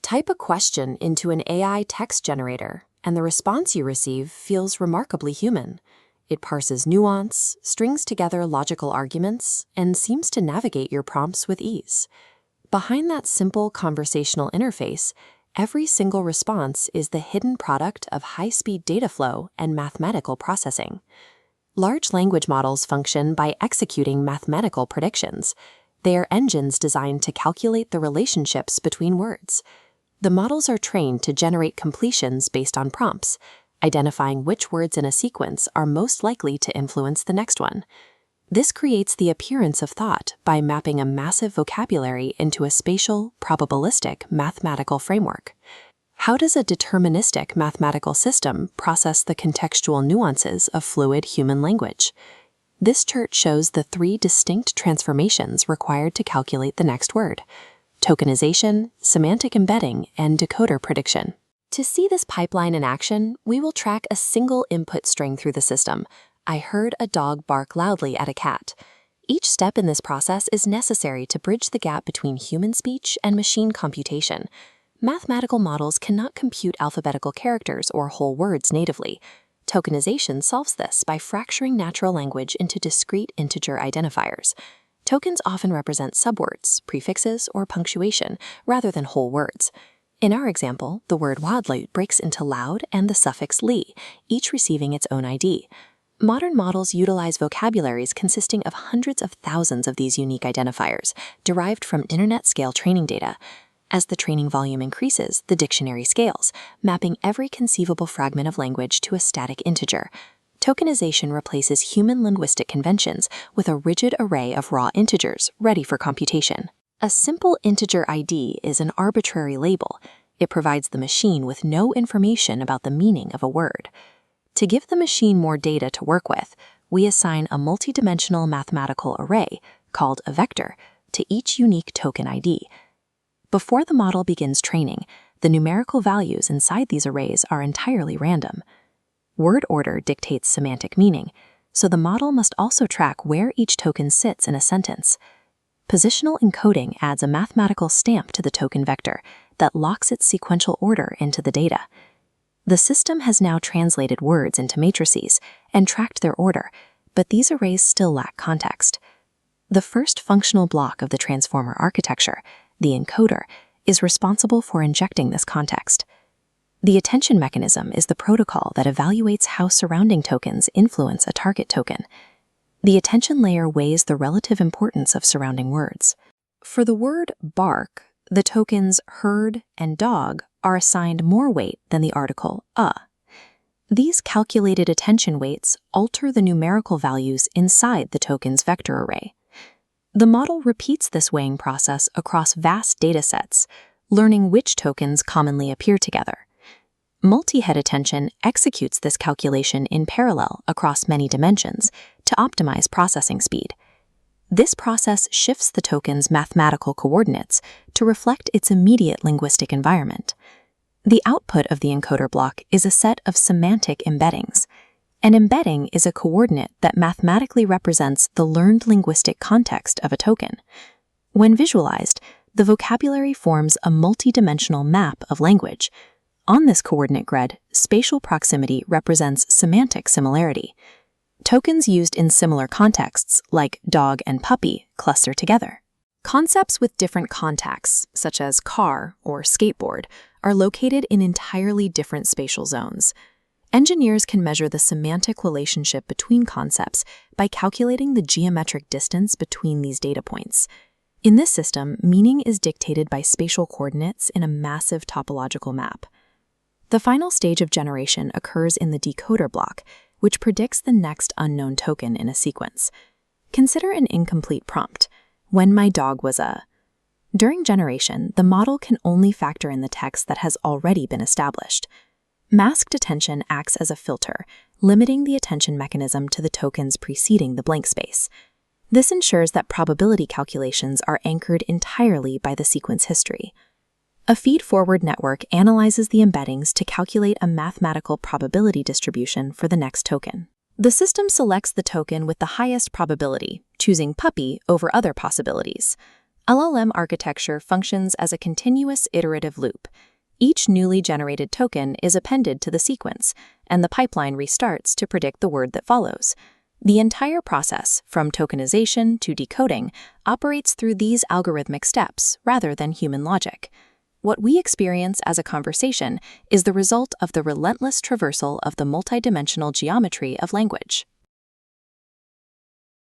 Type a question into an AI text generator, and the response you receive feels remarkably human. It parses nuance, strings together logical arguments, and seems to navigate your prompts with ease. Behind that simple conversational interface, every single response is the hidden product of high-speed data flow and mathematical processing. Large language models function by executing mathematical predictions. They are engines designed to calculate the relationships between words. The models are trained to generate completions based on prompts, identifying which words in a sequence are most likely to influence the next one. This creates the appearance of thought by mapping a massive vocabulary into a spatial, probabilistic mathematical framework. How does a deterministic mathematical system process the contextual nuances of fluid human language? This chart shows the 3 distinct transformations required to calculate the next word: tokenization, semantic embedding, and decoder prediction. To see this pipeline in action, we will track a single input string through the system. I heard a dog bark loudly at a cat. Each step in this process is necessary to bridge the gap between human speech and machine computation. Mathematical models cannot compute alphabetical characters or whole words natively. Tokenization solves this by fracturing natural language into discrete integer identifiers. Tokens often represent subwords, prefixes, or punctuation, rather than whole words. In our example, the word wadlute breaks into loud and the suffix li, each receiving its own ID. Modern models utilize vocabularies consisting of hundreds of thousands of these unique identifiers, derived from internet-scale training data. As the training volume increases, the dictionary scales, mapping every conceivable fragment of language to a static integer. Tokenization replaces human linguistic conventions with a rigid array of raw integers ready for computation. A simple integer ID is an arbitrary label. It provides the machine with no information about the meaning of a word. To give the machine more data to work with, we assign a multidimensional mathematical array, called a vector, to each unique token ID. Before the model begins training, the numerical values inside these arrays are entirely random. Word order dictates semantic meaning, so the model must also track where each token sits in a sentence. Positional encoding adds a mathematical stamp to the token vector that locks its sequential order into the data. The system has now translated words into matrices and tracked their order, but these arrays still lack context. The first functional block of the transformer architecture, the encoder, is responsible for injecting this context. The attention mechanism is the protocol that evaluates how surrounding tokens influence a target token. The attention layer weighs the relative importance of surrounding words. For the word bark, the tokens heard and dog are assigned more weight than the article a. These calculated attention weights alter the numerical values inside the token's vector array. The model repeats this weighing process across vast datasets, learning which tokens commonly appear together. Multi-head attention executes this calculation in parallel across many dimensions to optimize processing speed. This process shifts the token's mathematical coordinates to reflect its immediate linguistic environment. The output of the encoder block is a set of semantic embeddings. An embedding is a coordinate that mathematically represents the learned linguistic context of a token. When visualized, the vocabulary forms a multidimensional map of language. On this coordinate grid, spatial proximity represents semantic similarity. Tokens used in similar contexts, like dog and puppy, cluster together. Concepts with different contexts, such as car or skateboard, are located in entirely different spatial zones. Engineers can measure the semantic relationship between concepts by calculating the geometric distance between these data points. In this system, meaning is dictated by spatial coordinates in a massive topological map. The final stage of generation occurs in the decoder block, which predicts the next unknown token in a sequence. Consider an incomplete prompt, when my dog was a. During generation, the model can only factor in the text that has already been established. Masked attention acts as a filter, limiting the attention mechanism to the tokens preceding the blank space. This ensures that probability calculations are anchored entirely by the sequence history. A feed-forward network analyzes the embeddings to calculate a mathematical probability distribution for the next token. The system selects the token with the highest probability, choosing puppy over other possibilities. LLM architecture functions as a continuous iterative loop. Each newly generated token is appended to the sequence, and the pipeline restarts to predict the word that follows. The entire process, from tokenization to decoding, operates through these algorithmic steps rather than human logic. What we experience as a conversation is the result of the relentless traversal of the multidimensional geometry of language.